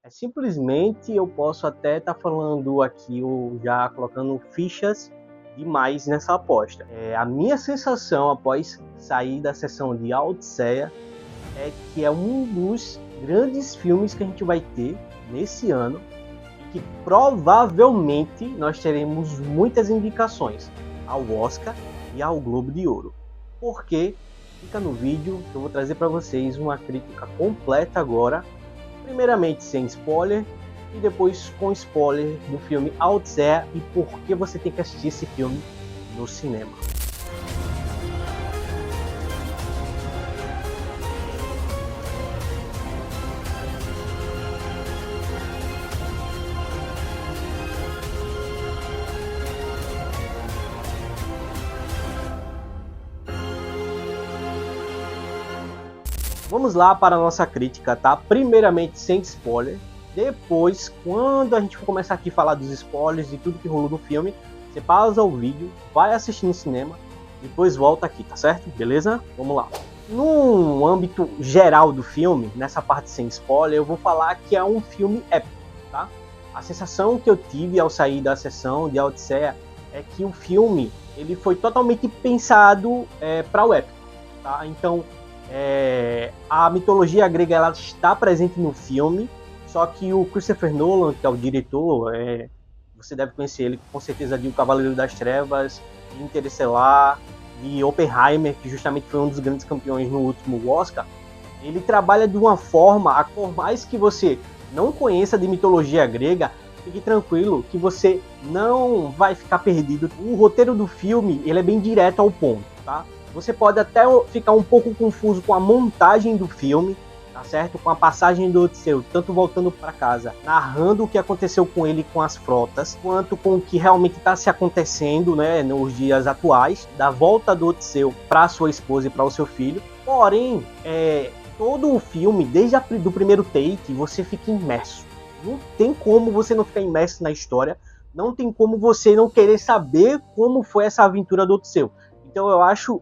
Simplesmente eu posso até estar falando aqui ou já colocando fichas demais nessa aposta. A minha sensação após sair da sessão de A Odisseia é que é um dos grandes filmes que a gente vai ter nesse ano e que provavelmente nós teremos muitas indicações ao Oscar e ao Globo de Ouro. Porque fica no vídeo que eu vou trazer para vocês uma crítica completa agora, primeiramente sem spoiler e depois com spoiler do filme A Odisseia e por que você tem que assistir esse filme no cinema. Vamos lá para a nossa crítica, tá? Primeiramente sem spoiler, depois, quando a gente for começar aqui a falar dos spoilers e tudo que rolou no filme, você pausa o vídeo, vai assistir no cinema, depois volta aqui, tá certo? Beleza? Vamos lá. No âmbito geral do filme, nessa parte sem spoiler, eu vou falar que é um filme épico, tá? A sensação que eu tive ao sair da sessão de A Odisseia é que o filme ele foi totalmente pensado para o épico, tá? Então, a mitologia grega ela está presente no filme, só que o Christopher Nolan, que é o diretor, você deve conhecer ele com certeza de O Cavaleiro das Trevas, de Interestelar, de Oppenheimer, que justamente foi um dos grandes campeões no último Oscar. Ele trabalha de uma forma, por mais que você não conheça de mitologia grega, fique tranquilo que você não vai ficar perdido. O roteiro do filme ele é bem direto ao ponto, tá? Você pode até ficar um pouco confuso com a montagem do filme, tá certo? Com a passagem do Odisseu, tanto voltando para casa, narrando o que aconteceu com ele com as frotas, quanto com o que realmente está se acontecendo, né, nos dias atuais, da volta do Odisseu para sua esposa e para o seu filho. Porém, todo o filme, desde do primeiro take, você fica imerso. Não tem como você não ficar imerso na história, não tem como você não querer saber como foi essa aventura do Odisseu. Então eu acho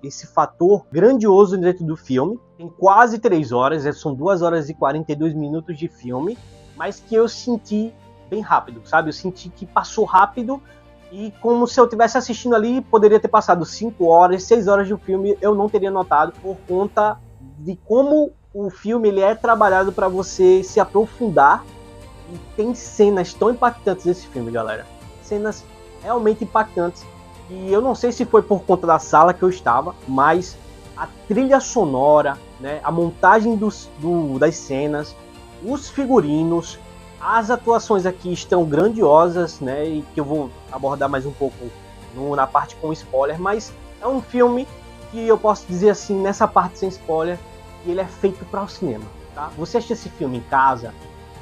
esse fator grandioso dentro do filme. Tem quase 3 horas, são 2 horas e 42 minutos de filme, mas que eu senti bem rápido, sabe? Eu senti que passou rápido e como se eu estivesse assistindo ali, poderia ter passado 5 horas, 6 horas de filme, eu não teria notado por conta de como o filme ele é trabalhado para você se aprofundar e tem cenas tão impactantes nesse filme, galera. Cenas realmente impactantes. E eu não sei se foi por conta da sala que eu estava, mas a trilha sonora, né, a montagem das cenas, os figurinos, as atuações aqui estão grandiosas, né, e que eu vou abordar mais um pouco na parte com spoiler, mas é um filme que eu posso dizer assim, nessa parte sem spoiler, que ele é feito para o cinema, tá? Você assistir esse filme em casa,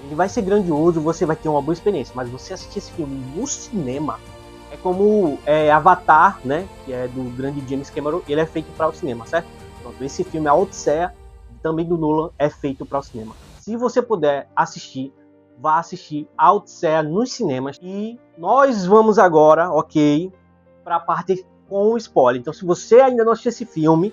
ele vai ser grandioso, você vai ter uma boa experiência, mas você assistir esse filme no cinema, é como Avatar, né, que é do grande James Cameron, ele é feito para o cinema, certo? Pronto, esse filme, A Odisseia, também do Nolan, é feito para o cinema. Se você puder assistir, vá assistir A Odisseia nos cinemas. E nós vamos agora, ok, para a parte com spoiler. Então, se você ainda não assistiu esse filme,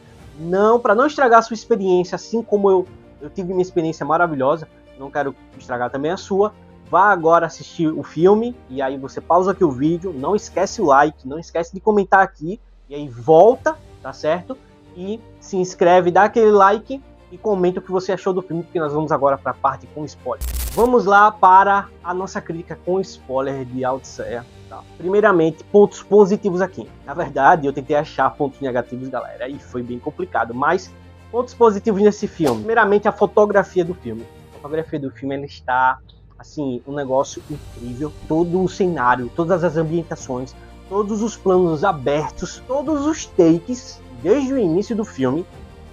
para não estragar a sua experiência, assim como eu tive minha experiência maravilhosa, não quero estragar também a sua, vá agora assistir o filme, e aí você pausa aqui o vídeo, não esquece o like, não esquece de comentar aqui, e aí volta, tá certo? E se inscreve, dá aquele like e comenta o que você achou do filme, porque nós vamos agora para a parte com spoiler. Vamos lá para a nossa crítica com spoiler de A Odisseia. Tá? Primeiramente, pontos positivos aqui. Na verdade, eu tentei achar pontos negativos, galera, e foi bem complicado, mas pontos positivos nesse filme. Primeiramente, a fotografia do filme. A fotografia do filme, ela está assim, um negócio incrível, todo o cenário, todas as ambientações, todos os planos abertos, todos os takes, desde o início do filme,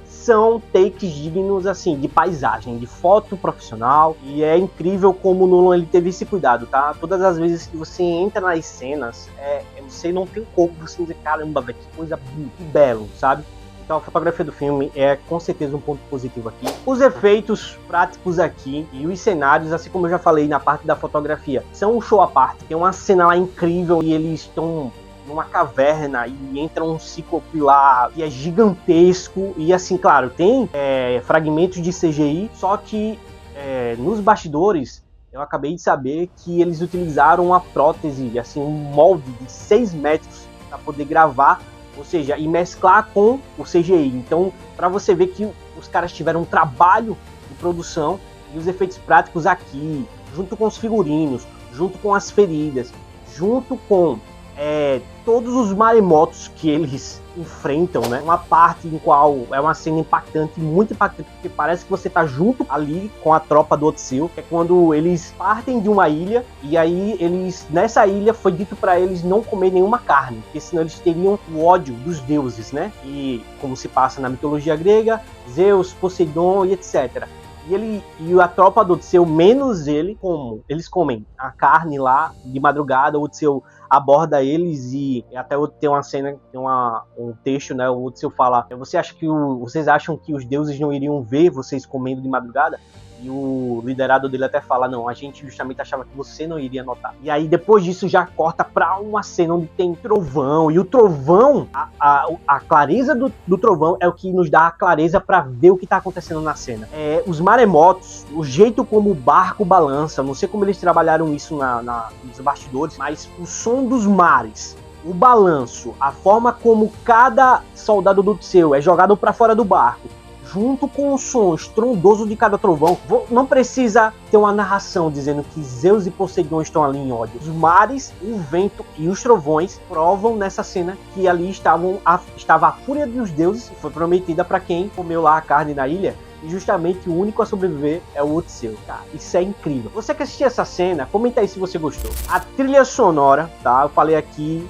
são takes dignos, assim, de paisagem, de foto profissional, e é incrível como o Nolan ele teve esse cuidado, tá? Todas as vezes que você entra nas cenas, você não tem como você dizer, caramba, velho, que coisa que belo, sabe? Então a fotografia do filme é com certeza um ponto positivo aqui. Os efeitos práticos aqui e os cenários, assim como eu já falei na parte da fotografia, são um show à parte. Tem uma cena lá incrível e eles estão numa caverna e entra um cíclope lá que é gigantesco. E assim, claro, tem fragmentos de CGI, só que nos bastidores, eu acabei de saber que eles utilizaram uma prótese, assim, um molde de 6 metros para poder gravar, ou seja, e mesclar com o CGI. Então, para você ver que os caras tiveram um trabalho de produção e os efeitos práticos aqui, junto com os figurinos, junto com as feridas, junto com todos os maremotos que eles enfrentam, né? Uma parte em qual é uma cena impactante, muito impactante, porque parece que você tá junto ali com a tropa do Otseu, que é quando eles partem de uma ilha, e aí nessa ilha foi dito para eles não comer nenhuma carne, porque senão eles teriam o ódio dos deuses, né? E como se passa na mitologia grega, Zeus, Poseidon e etc. E a tropa do Otseu, menos ele, eles comem a carne lá de madrugada. O Otseu aborda eles e até tem uma cena, tem um texto, né? O Otseu fala: vocês acham que os deuses não iriam ver vocês comendo de madrugada? E o liderado dele até fala: não, a gente justamente achava que você não iria notar. E aí depois disso já corta pra uma cena onde tem trovão, e o trovão, a clareza do trovão é o que nos dá a clareza para ver o que tá acontecendo na cena. Os maremotos, o jeito como o barco balança, não sei como eles trabalharam isso nos bastidores, mas o som dos mares, o balanço, a forma como cada soldado do Otseu é jogado para fora do barco, junto com o som estrondoso de cada trovão. Não precisa ter uma narração dizendo que Zeus e Poseidon estão ali em ódio. Os mares, o vento e os trovões provam nessa cena que ali estava a fúria dos deuses, que foi prometida para quem comeu lá a carne na ilha. E justamente o único a sobreviver é o Otseu. Cara, isso é incrível. Você que assistiu essa cena, comenta aí se você gostou. A trilha sonora, tá? Eu falei aqui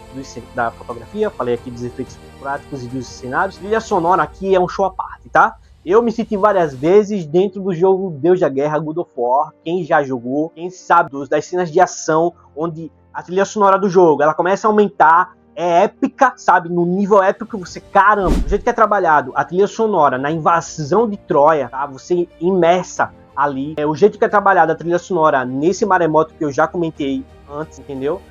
da fotografia, falei aqui dos efeitos práticos e dos cenários. A trilha sonora aqui é um show à parte, tá? Eu me senti várias vezes dentro do jogo Deus da Guerra, God of War. Quem já jogou, quem sabe das cenas de ação, onde a trilha sonora do jogo, ela começa a aumentar, é épica, sabe? No nível épico, você, caramba, o jeito que é trabalhado, a trilha sonora na invasão de Troia, tá? Você imersa ali. O jeito que é trabalhada a trilha sonora nesse maremoto que eu já comentei antes, entendeu?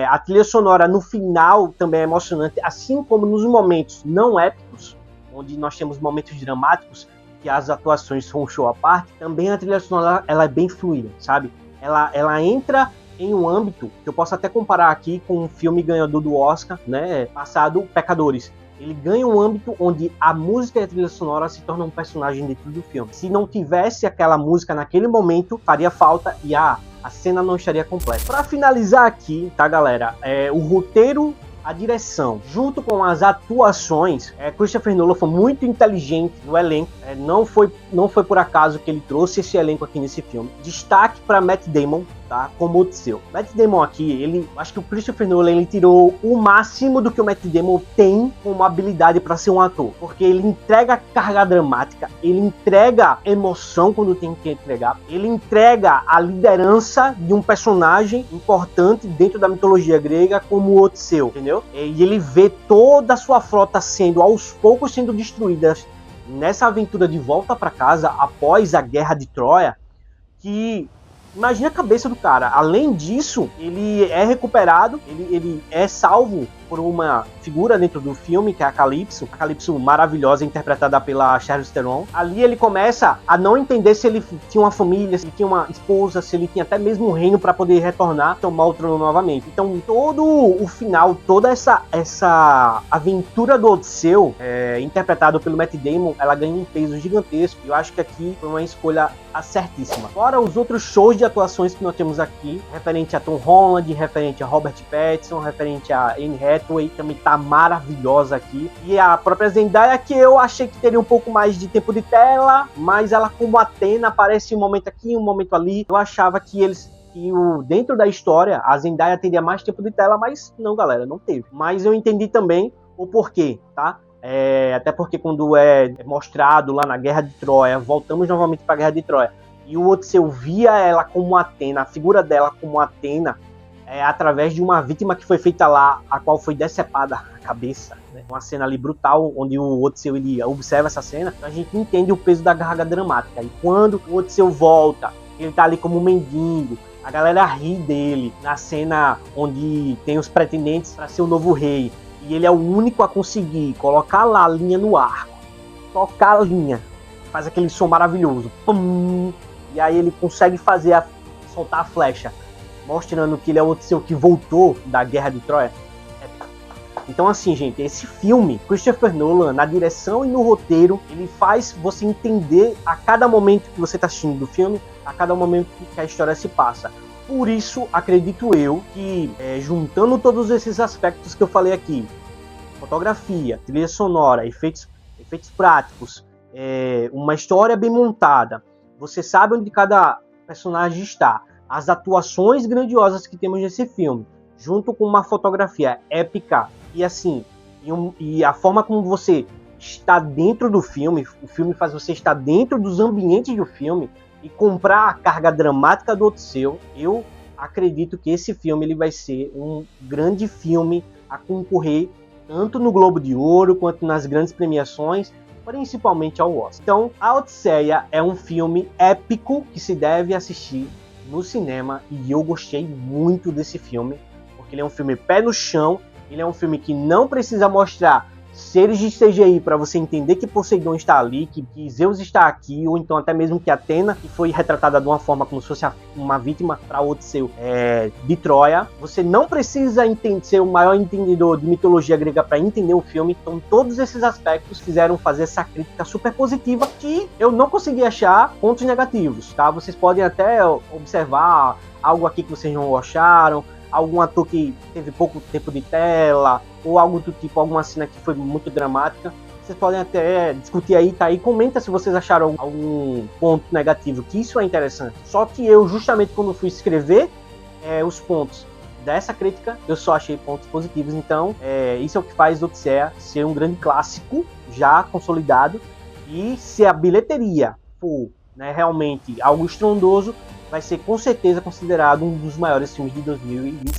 A trilha sonora no final também é emocionante, assim como nos momentos não épicos, onde nós temos momentos dramáticos, que as atuações são um show à parte, também a trilha sonora ela é bem fluida, sabe? Ela entra em um âmbito que eu posso até comparar aqui com um filme ganhador do Oscar, né, passado, Pecadores. Ele ganha um âmbito onde a música e a trilha sonora se tornam um personagem dentro do filme. Se não tivesse aquela música naquele momento, faria falta e a cena não estaria completa. Para finalizar aqui, tá, galera? O roteiro, a direção, junto com as atuações, Christopher Nolan foi muito inteligente no elenco. Não foi por acaso que ele trouxe esse elenco aqui nesse filme. Destaque para Matt Damon, tá? Como Otseu. Matt Damon aqui, acho que o Christopher Nolan ele tirou o máximo do que o Matt Damon tem como habilidade para ser um ator, porque ele entrega carga dramática, ele entrega emoção quando tem que entregar, ele entrega a liderança de um personagem importante dentro da mitologia grega como o Otseu, entendeu? E ele vê toda a sua frota aos poucos sendo destruída nessa aventura de volta para casa após a guerra de Troia, que imagina a cabeça do cara. Além disso, ele é recuperado, ele é salvo por uma figura dentro do filme, que é a Calypso. A Calypso maravilhosa, interpretada pela Charlize Theron. Ali ele começa a não entender se ele tinha uma família, se ele tinha uma esposa, se ele tinha até mesmo um reino para poder retornar, tomar o trono novamente. Então, todo o final, toda essa aventura do Otseu, interpretado pelo Matt Damon, ela ganha um peso gigantesco. E eu acho que aqui foi uma escolha acertíssima. Fora os outros shows de atuações que nós temos aqui, referente a Tom Holland, referente a Robert Pattinson, referente a Anne Hathaway, também tá maravilhosa aqui. E a própria Zendaya, que eu achei que teria um pouco mais de tempo de tela, mas ela como Athena aparece um momento aqui, um momento ali. Eu achava que dentro da história, a Zendaya teria mais tempo de tela, mas não, galera, não teve. Mas eu entendi também o porquê, tá? Até porque quando é mostrado lá na Guerra de Troia, voltamos novamente para a Guerra de Troia, e o Otseu via ela como Athena, a figura dela como Athena, através de uma vítima que foi feita lá, a qual foi decepada a cabeça, né? Uma cena ali brutal, onde o Otseu ele observa essa cena, então a gente entende o peso da carga dramática. E quando o Otseu volta, ele tá ali como um mendigo, a galera ri dele, na cena onde tem os pretendentes para ser o novo rei, e ele é o único a conseguir colocar lá a linha no arco, tocar a linha, faz aquele som maravilhoso, pum, e aí ele consegue soltar a flecha, mostrando que ele é o Odisseu que voltou da Guerra de Troia. Então assim, gente, esse filme, Christopher Nolan, na direção e no roteiro, ele faz você entender a cada momento que você está assistindo do filme, a cada momento que a história se passa. Por isso, acredito eu que, juntando todos esses aspectos que eu falei aqui, fotografia, trilha sonora, efeitos práticos, uma história bem montada, você sabe onde cada personagem está, as atuações grandiosas que temos nesse filme, junto com uma fotografia épica, e assim, e a forma como você está dentro do filme, o filme faz você estar dentro dos ambientes do filme e comprar a carga dramática do Odisseu. Eu acredito que esse filme ele vai ser um grande filme a concorrer tanto no Globo de Ouro quanto nas grandes premiações, principalmente ao Oscar. Então, A Odisseia é um filme épico que se deve assistir no cinema, e eu gostei muito desse filme, porque ele é um filme pé no chão, ele é um filme que não precisa mostrar seres de CGI para você entender que Poseidon está ali, que Zeus está aqui, ou então até mesmo que Atena, que foi retratada de uma forma como se fosse uma vítima para Odisseu de Troia. Você não precisa ser o maior entendedor de mitologia grega para entender o filme. Então todos esses aspectos fizeram fazer essa crítica super positiva, que eu não consegui achar pontos negativos, tá? Vocês podem até observar algo aqui que vocês não gostaram, algum ator que teve pouco tempo de tela, ou algo do tipo, alguma cena que foi muito dramática. Vocês podem até discutir aí, tá aí, comenta se vocês acharam algum ponto negativo, que isso é interessante. Só que eu, justamente quando fui escrever os pontos dessa crítica, eu só achei pontos positivos. Então, isso é o que faz Odisseia ser um grande clássico, já consolidado, e se a bilheteria for, né, realmente algo estrondoso, vai ser com certeza considerado um dos maiores filmes de 2025.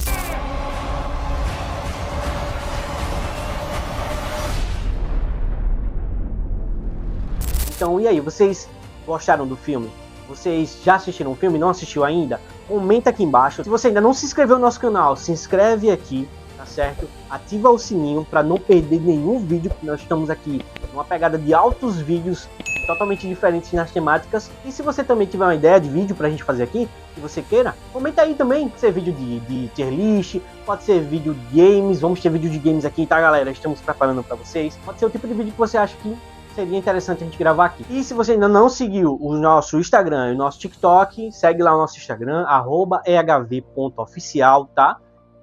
Então, e aí, vocês gostaram do filme? Vocês já assistiram o filme? Não assistiu ainda? Comenta aqui embaixo. Se você ainda não se inscreveu no nosso canal, se inscreve aqui, tá certo? Ativa o sininho para não perder nenhum vídeo, porque nós estamos aqui numa pegada de altos vídeos totalmente diferentes nas temáticas. E se você também tiver uma ideia de vídeo pra gente fazer aqui, que você queira, comenta aí também. Pode ser vídeo de tier list, pode ser vídeo de games, vamos ter vídeo de games aqui, tá, galera? Estamos preparando pra vocês. Pode ser o tipo de vídeo que você acha que seria interessante a gente gravar aqui. E se você ainda não seguiu o nosso Instagram e o nosso TikTok, segue lá o nosso Instagram, @ehv.oficial, tá?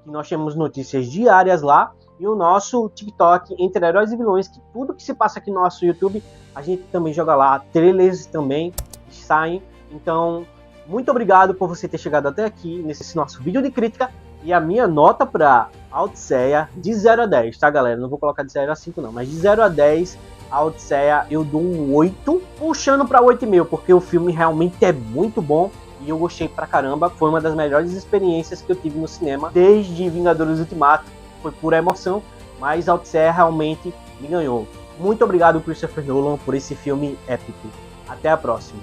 Que nós temos notícias diárias lá. E o nosso TikTok, Entre Heróis e Vilões, que tudo que se passa aqui no nosso YouTube, a gente também joga lá, trailers também saem. Então, muito obrigado por você ter chegado até aqui nesse nosso vídeo de crítica. E a minha nota para A Odisseia, de 0 a 10, tá, galera? Não vou colocar de 0 a 5 não, mas de 0 a 10, A Odisseia eu dou um 8, puxando para 8,5, porque o filme realmente é muito bom. E eu gostei pra caramba, foi uma das melhores experiências que eu tive no cinema, desde Vingadores Ultimato. Foi pura emoção, mas A Odisseia realmente me ganhou. Muito obrigado, Christopher Nolan, por esse filme épico. Até a próxima.